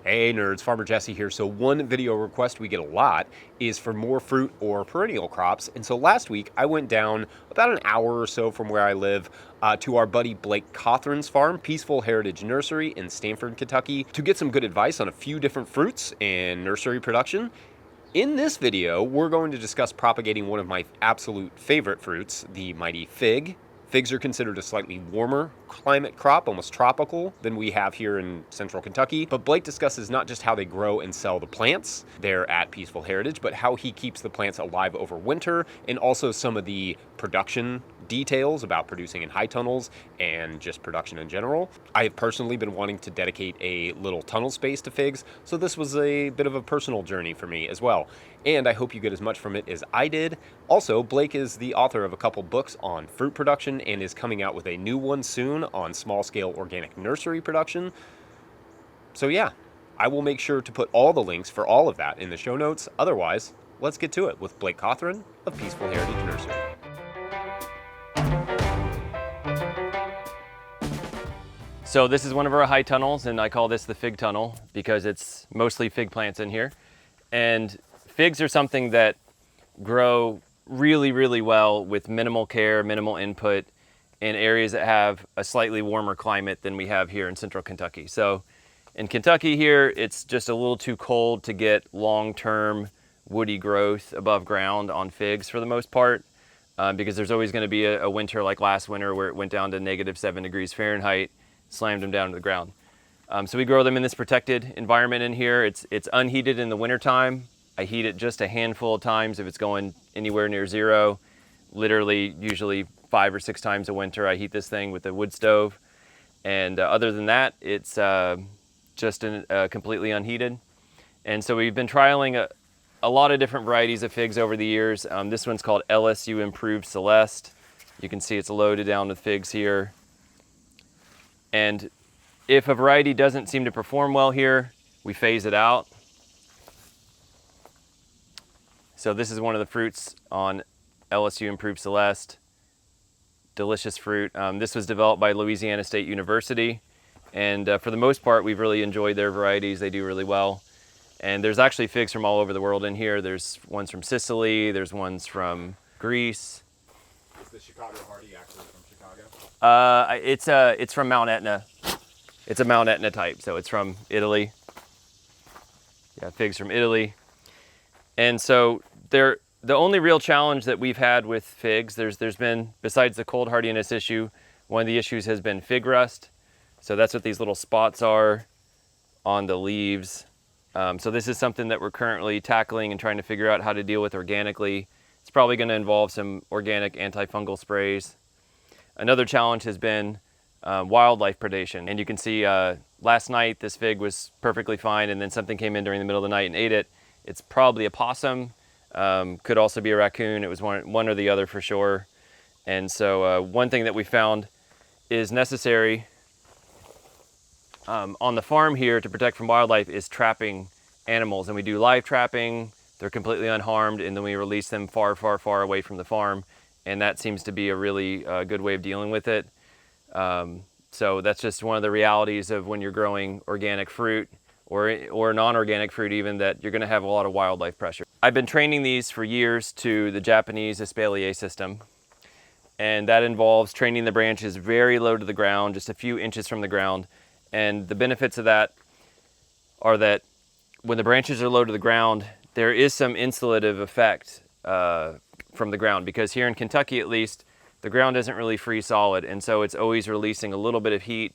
Hey nerds, Farmer Jesse here. So one video request we get a lot is for more fruit or perennial crops. And so last week I went down about an hour or so from where I live to our buddy Blake Cothran's farm, Peaceful Heritage Nursery in Stamford, Kentucky, to get some good advice on a few different fruits and nursery production. In this video, we're going to discuss propagating one of my absolute favorite fruits, the mighty fig. Figs are considered a slightly warmer climate crop, almost tropical, than we have here in central Kentucky. But Blake discusses not just how they grow and sell the plants there at Peaceful Heritage, but how he keeps the plants alive over winter, and also some of the production details about producing in high tunnels and just production in general. I have personally been wanting to dedicate a little tunnel space to figs, so this was a bit of a personal journey for me as well. And I hope you get as much from it as I did. Also, Blake is the author of a couple books on fruit production and is coming out with a new one soon on small-scale organic nursery production. So yeah, I will make sure to put all the links for all of that in the show notes. Otherwise, let's get to it with Blake Cothran of Peaceful Heritage Nursery. So this is one of our high tunnels, and I call this the fig tunnel because it's mostly fig plants in here. And figs are something that grow really, really well with minimal care, minimal input in areas that have a slightly warmer climate than we have here in central Kentucky. So in Kentucky here, it's just a little too cold to get long-term woody growth above ground on figs for the most part, because there's always going to be a winter like last winter where it went down to -7 degrees Fahrenheit, slammed them down to the ground. So we grow them in this protected environment in here. It's unheated in the wintertime. I heat it just a handful of times if it's going anywhere near zero. Literally, usually 5 or 6 times a winter, I heat this thing with a wood stove. And other than that, it's just completely unheated. And so we've been trialing a lot of different varieties of figs over the years. This one's called LSU Improved Celeste. You can see it's loaded down with figs here. And if a variety doesn't seem to perform well here, we phase it out. So this is one of the fruits on LSU Improved Celeste. Delicious fruit. This was developed by Louisiana State University. And for the most part, we've really enjoyed their varieties. They do really well. And there's actually figs from all over the world in here. There's ones from Sicily. There's ones from Greece. Is the Chicago Hardy actually from Chicago? It's from Mount Etna. It's a Mount Etna type, so it's from Italy. Yeah, figs from Italy. And so the only real challenge that we've had with figs, there's been, besides the cold hardiness issue, one of the issues has been fig rust. So that's what these little spots are on the leaves. So this is something that we're currently tackling and trying to figure out how to deal with organically. It's probably going to involve some organic antifungal sprays. Another challenge has been wildlife predation. And you can see last night this fig was perfectly fine, and then something came in during the middle of the night and ate it. It's probably a possum, could also be a raccoon. It was one or the other for sure. And so one thing that we found is necessary on the farm here to protect from wildlife is trapping animals. And we do live trapping. They're completely unharmed, and then we release them far, far, far away from the farm. And that seems to be a really good way of dealing with it. So that's just one of the realities of when you're growing organic fruit or non-organic fruit even, that you're going to have a lot of wildlife pressure. I've been training these for years to the Japanese espalier system. And that involves training the branches very low to the ground, just a few inches from the ground. And the benefits of that are that when the branches are low to the ground, there is some insulative effect from the ground, because here in Kentucky at least, the ground isn't really free solid, and so it's always releasing a little bit of heat,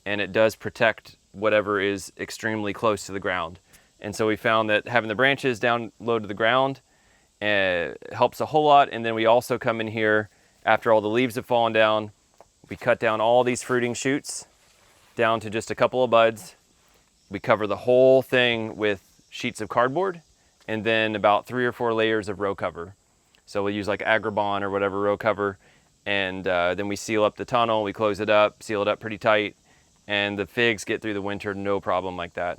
and it does protect whatever is extremely close to the ground. And so we found that having the branches down low to the ground helps a whole lot. And then we also come in here after all the leaves have fallen down, we cut down all these fruiting shoots down to just a couple of buds. We cover the whole thing with sheets of cardboard and then about 3 or 4 layers of row cover. So we'll use like Agribon or whatever row cover, and then we seal up the tunnel, we close it up, seal it up pretty tight, and the figs get through the winter no problem like that.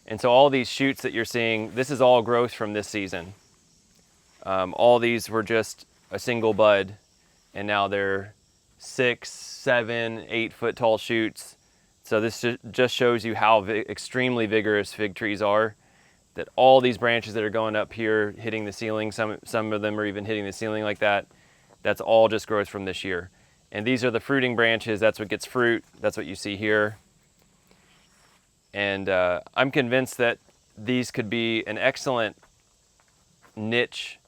And so all these shoots that you're seeing, this is all growth from this season. All these were just a single bud, and now they're 6, 7, 8 foot tall shoots. So this just shows you how extremely vigorous fig trees are, that all these branches that are going up here, hitting the ceiling, some of them are even hitting the ceiling like that, that's all just growth from this year. And these are the fruiting branches, that's what gets fruit, that's what you see here. And I'm convinced that these could be an excellent niche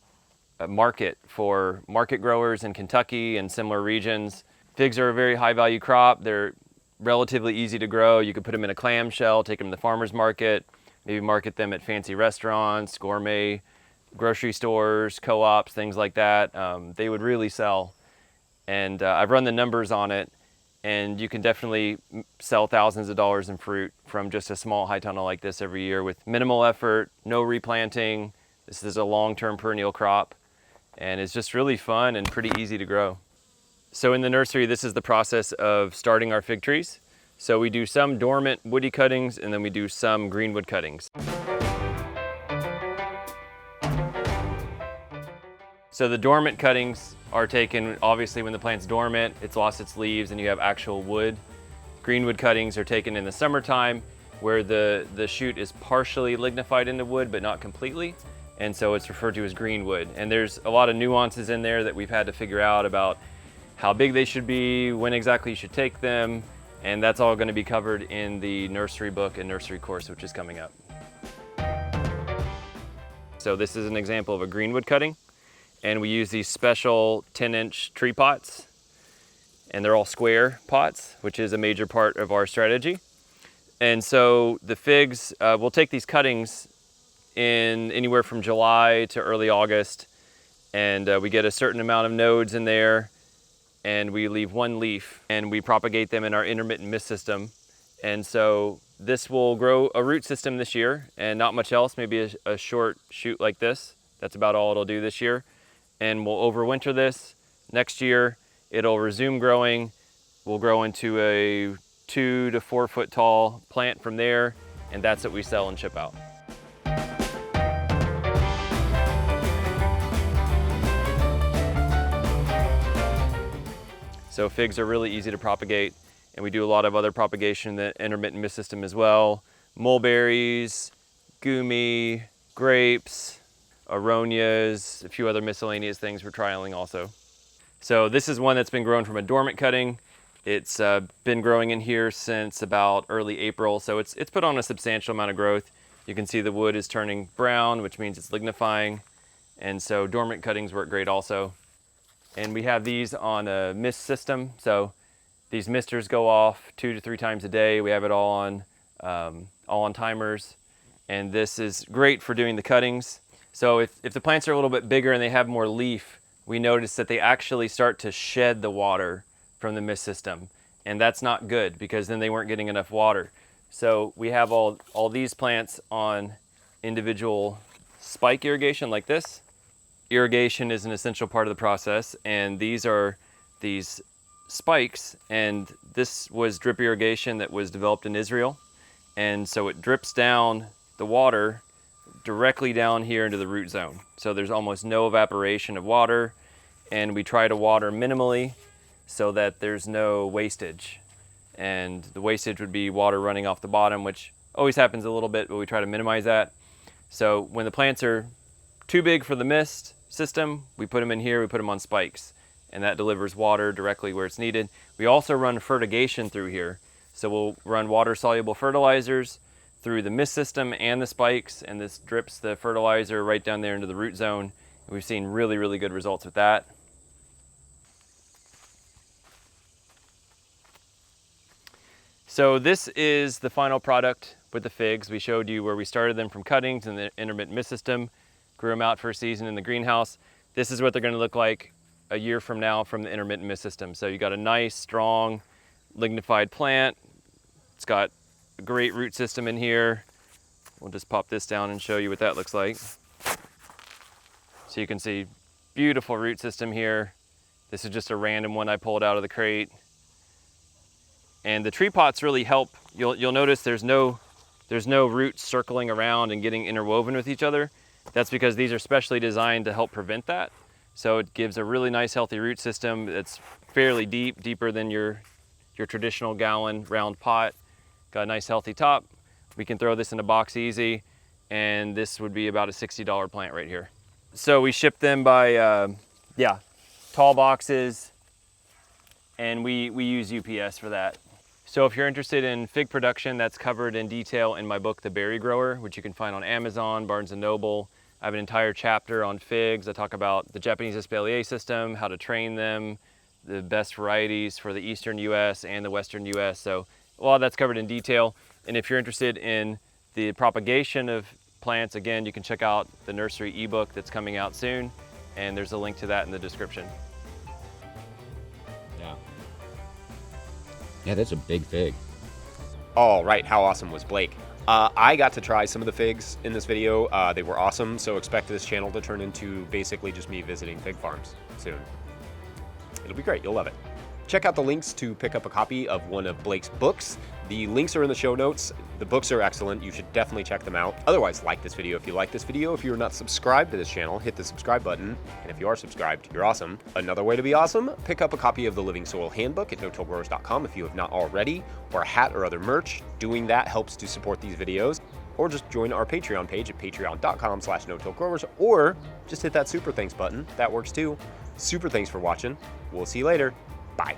market for market growers in Kentucky and similar regions. Figs are a very high value crop. They're relatively easy to grow. You could put them in a clamshell, take them to the farmer's market, maybe market them at fancy restaurants, gourmet grocery stores, co-ops, things like that. They would really sell. And I've run the numbers on it, and you can definitely sell thousands of dollars in fruit from just a small high tunnel like this every year with minimal effort, no replanting. This is a long-term perennial crop, and it's just really fun and pretty easy to grow. So in the nursery, this is the process of starting our fig trees. So we do some dormant woody cuttings, and then we do some greenwood cuttings. So the dormant cuttings are taken, obviously when the plant's dormant, it's lost its leaves and you have actual wood. Greenwood cuttings are taken in the summertime where the shoot is partially lignified into wood, but not completely. And so it's referred to as greenwood. And there's a lot of nuances in there that we've had to figure out about how big they should be, when exactly you should take them, and that's all going to be covered in the nursery book and nursery course, which is coming up. So this is an example of a greenwood cutting, and we use these special 10-inch tree pots, and they're all square pots, which is a major part of our strategy. And so the figs, we'll take these cuttings in anywhere from July to early August, and we get a certain amount of nodes in there, and we leave one leaf, and we propagate them in our intermittent Misc system. And so this will grow a root system this year, and not much else, maybe a short shoot like this. That's about all it'll do this year. And we'll overwinter this. Next year, it'll resume growing. We'll grow into a 2 to 4 foot tall plant from there, and that's what we sell and ship out. So figs are really easy to propagate, and we do a lot of other propagation in the intermittent Misc system as well. Mulberries, gumi, grapes, aronias, a few other miscellaneous things we're trialing also. So this is one that's been grown from a dormant cutting. It's been growing in here since about early April, so it's put on a substantial amount of growth. You can see the wood is turning brown, which means it's lignifying, and so dormant cuttings work great also. And we have these on a Misc system, so these misters go off 2 to 3 times a day. We have it all on timers, and this is great for doing the cuttings. So if the plants are a little bit bigger and they have more leaf, we notice that they actually start to shed the water from the Misc system, and that's not good because then they weren't getting enough water. So we have all these plants on individual spike irrigation like this. Irrigation is an essential part of the process, and these are these spikes, and this was drip irrigation that was developed in Israel, and so it drips down the water directly down here into the root zone. So there's almost no evaporation of water, and we try to water minimally so that there's no wastage. And the wastage would be water running off the bottom, which always happens a little bit, but we try to minimize that. So when the plants are too big for the Misc system, we put them in here, we put them on spikes, and that delivers water directly where it's needed. We also run fertigation through here. So we'll run water-soluble fertilizers through the Misc system and the spikes, and this drips the fertilizer right down there into the root zone. And we've seen really, really good results with that. So this is the final product with the figs. We showed you where we started them from cuttings in the intermittent Misc system, grew them out for a season in the greenhouse. This is what they're going to look like a year from now from the intermittent Misc system. So you got a nice, strong, lignified plant. It's got a great root system in here. We'll just pop this down and show you what that looks like. So you can see beautiful root system here. This is just a random one I pulled out of the crate. And the tree pots really help. You'll notice there's no roots circling around and getting interwoven with each other. That's because these are specially designed to help prevent that. So it gives a really nice healthy root system that's fairly deep, deeper than your traditional gallon round pot. got a nice healthy top. We can throw this in a box easy, and this would be about a $60 plant right here. So we ship them by, yeah, tall boxes, and we use UPS for that. So if you're interested in fig production, that's covered in detail in my book, The Berry Grower, which you can find on Amazon, Barnes & Noble. I have an entire chapter on figs. I talk about the Japanese espalier system, how to train them, the best varieties for the eastern US and the western US. So a lot of that's covered in detail. And if you're interested in the propagation of plants, again, you can check out the nursery ebook that's coming out soon, and there's a link to that in the description. Yeah, that's a big fig. All right, how awesome was Blake? I got to try some of the figs in this video. They were awesome, so expect this channel to turn into basically just me visiting fig farms soon. It'll be great, you'll love it. Check out the links to pick up a copy of one of Blake's books. The links are in the show notes. The books are excellent. You should definitely check them out. Otherwise, like this video if you like this video. If you're not subscribed to this channel, hit the subscribe button. And if you are subscribed, you're awesome. Another way to be awesome, pick up a copy of the Living Soil Handbook at no-tillgrowers.com if you have not already, or a hat or other merch. Doing that helps to support these videos. Or just join our Patreon page at patreon.com/no-tillgrowers, or just hit that super thanks button. That works too. Super thanks for watching. We'll see you later. Bye.